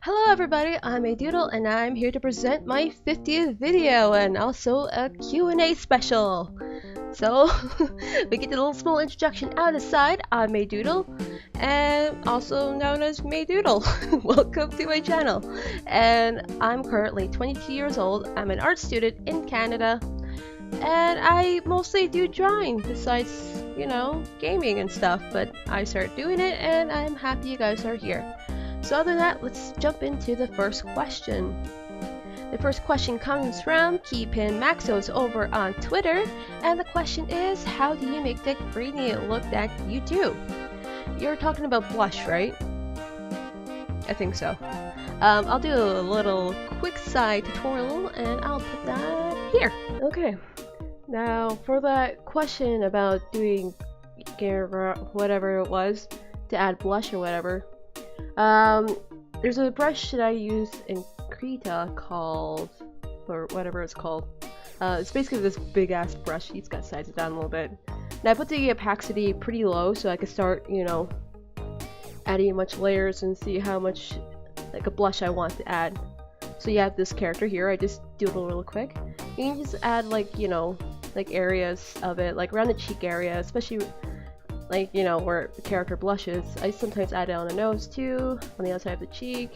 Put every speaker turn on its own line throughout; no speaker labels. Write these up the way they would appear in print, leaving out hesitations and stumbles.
Hello everybody, I'm a Doodle and I'm here to present my 50th video and also a Q&A special. So, we get the little small introduction out of the side. I'm a Doodle and also known as May Doodle. Welcome to my channel. And I'm currently 22 years old. I'm an art student in Canada and I mostly do drawing besides, gaming and stuff, but I started doing it and I'm happy you guys are here. So other than that, let's jump into the first question. The first question comes from Keepin Maxos over on Twitter, and the question is, how do you make the greeny look that you do? You're talking about blush, right? I think so. I'll do a little quick side tutorial and I'll put that here. Okay, now for that question about doing whatever it was to add blush or whatever. There's a brush that I use in Krita called, or whatever it's called. It's basically this big ass brush. He's got sized it down a little bit. And I put the opacity pretty low so I can start, adding much layers and see how much, like a blush I want to add. So you have this character here. I just doodle real quick. You can just add like areas of it, like around the cheek area, especially where the character blushes. I sometimes add it on the nose too, on the outside of the cheek.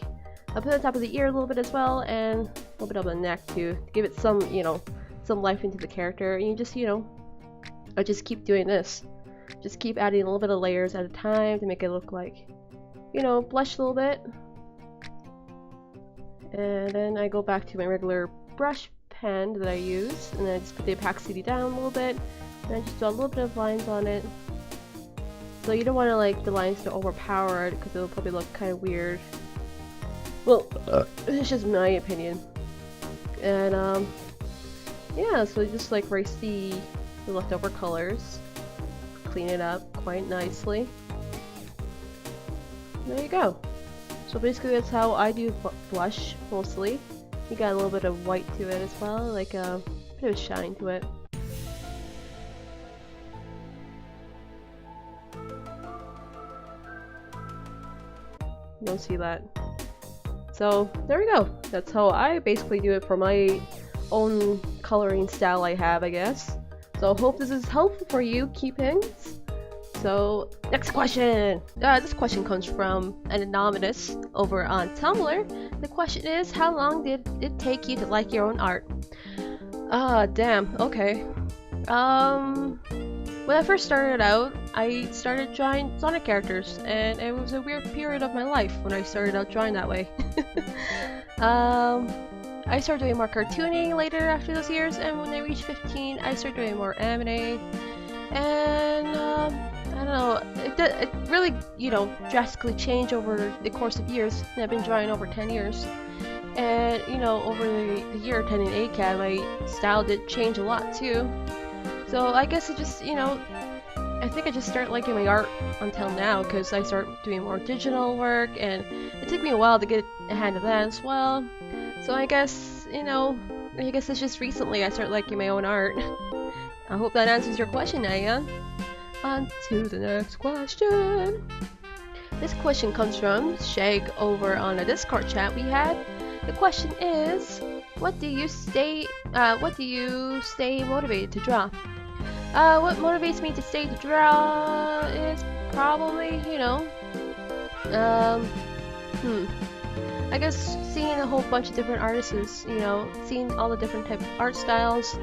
I'll put it on top of the ear a little bit as well, and a little bit on the neck too, to give it some, some life into the character. And you just, I just keep doing this. Just keep adding a little bit of layers at a time to make it look like, blush a little bit. And then I go back to my regular brush pen that I use, and then I just put the opacity down a little bit, and I just draw a little bit of lines on it. So you don't want to the lines to overpower it because it'll probably look kind of weird. Well, it's just my opinion. And yeah, so just erase the leftover colors, clean it up quite nicely. There you go. So basically that's how I do blush mostly. You got a little bit of white to it as well, like a bit of shine to it. You don't see that. So there we go. That's how I basically do it for my own coloring style I have, I guess. So hope this is helpful for you, Keepins. So next question. This question comes from an anonymous over on Tumblr. The question is, how long did it take you to like your own art? Damn. Okay. When I first started out, I started drawing Sonic characters, and it was a weird period of my life when I started out drawing that way. I started doing more cartooning later after those years, and when I reached 15, I started doing more anime. And I don't know, it really, drastically changed over the course of years. And I've been drawing over 10 years. And, over the year attending ACAD, my style did change a lot too. So I guess it just, I think I just started liking my art until now because I started doing more digital work, and it took me a while to get a hand of that as well. So I guess, it's just recently I started liking my own art. I hope that answers your question, Naya. On to the next question. This question comes from Shag over on a Discord chat we had. The question is, what do you stay motivated to draw? What motivates me to stay to draw is probably, I guess seeing a whole bunch of different artists, seeing all the different type of art styles,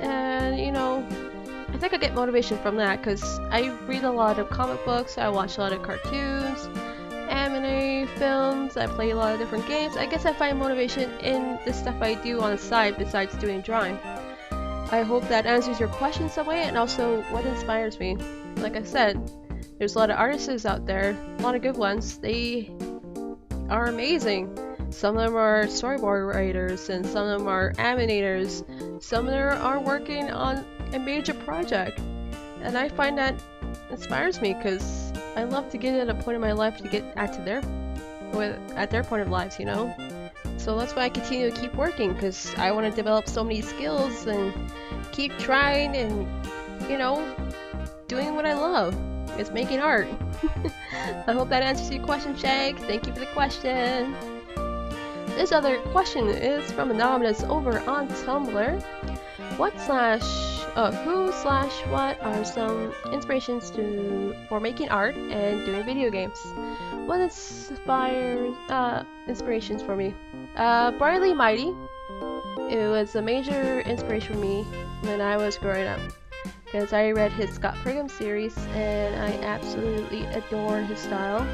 and, I think I get motivation from that because I read a lot of comic books, I watch a lot of cartoons, anime, films, I play a lot of different games. I guess I find motivation in the stuff I do on the side besides doing drawing. I hope that answers your question some way, and also what inspires me. Like I said, there's a lot of artists out there, a lot of good ones. They are amazing. Some of them are storyboard writers, and some of them are animators. Some of them are working on a major project. And I find that inspires me because I love to get at a point in my life to get at their point of lives, So that's why I continue to keep working, because I want to develop so many skills and keep trying and, doing what I love. It's making art. I hope that answers your question, Shag. Thank you for the question. This other question is from Anonymous over on Tumblr. Who/what are some inspirations for making art and doing video games? What inspires inspirations for me? Brightly Mighty. It was a major inspiration for me when I was growing up, because I read his Scott Pilgrim series and I absolutely adore his style.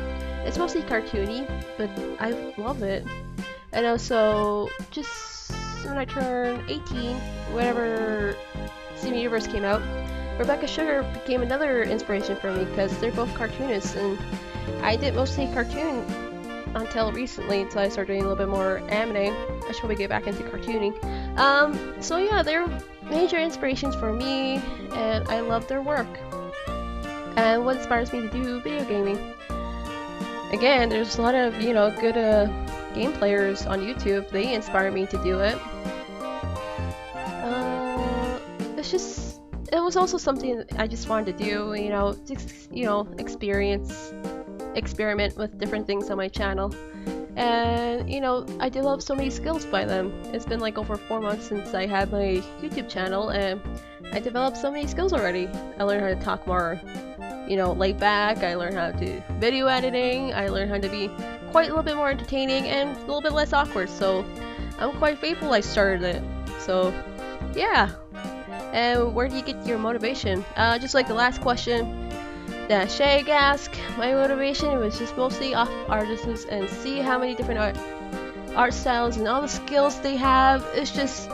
It's mostly cartoony, but I love it. And also, just when I turned 18, whenever Steven Universe came out, Rebecca Sugar became another inspiration for me because they're both cartoonists, and I did mostly cartoon until recently, until I started doing a little bit more anime. I should probably get back into cartooning. So yeah, they're major inspirations for me, and I love their work. And what inspires me to do video gaming? Again, there's a lot of, good game players on YouTube. They inspire me to do it. It was also something I just wanted to do, experiment with different things on my channel. And, I developed so many skills by them. It's been like over 4 months since I had my YouTube channel, and I developed so many skills already. I learned how to talk more, laid back. I learned how to do video editing. I learned how to be quite a little bit more entertaining and a little bit less awkward. So I'm quite grateful I started it. So yeah. And where do you get your motivation? Just like the last question that Shag asked, my motivation was just mostly off artists and see how many different art styles and all the skills they have. It's just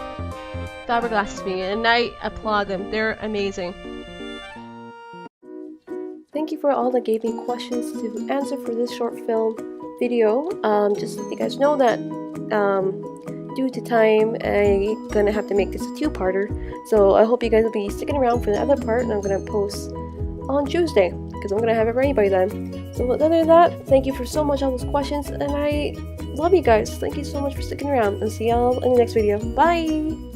flabbergasted me, and I applaud them. They're amazing. Thank you for all that gave me questions to answer for this short film video. Just let you guys know that due to time, I'm gonna have to make this a 2-parter. So I hope you guys will be sticking around for the other part, and I'm gonna post on Tuesday because I'm gonna have it ready by then. So other than that, thank you for so much all those questions, and I love you guys. Thank you so much for sticking around, and see y'all in the next video. Bye!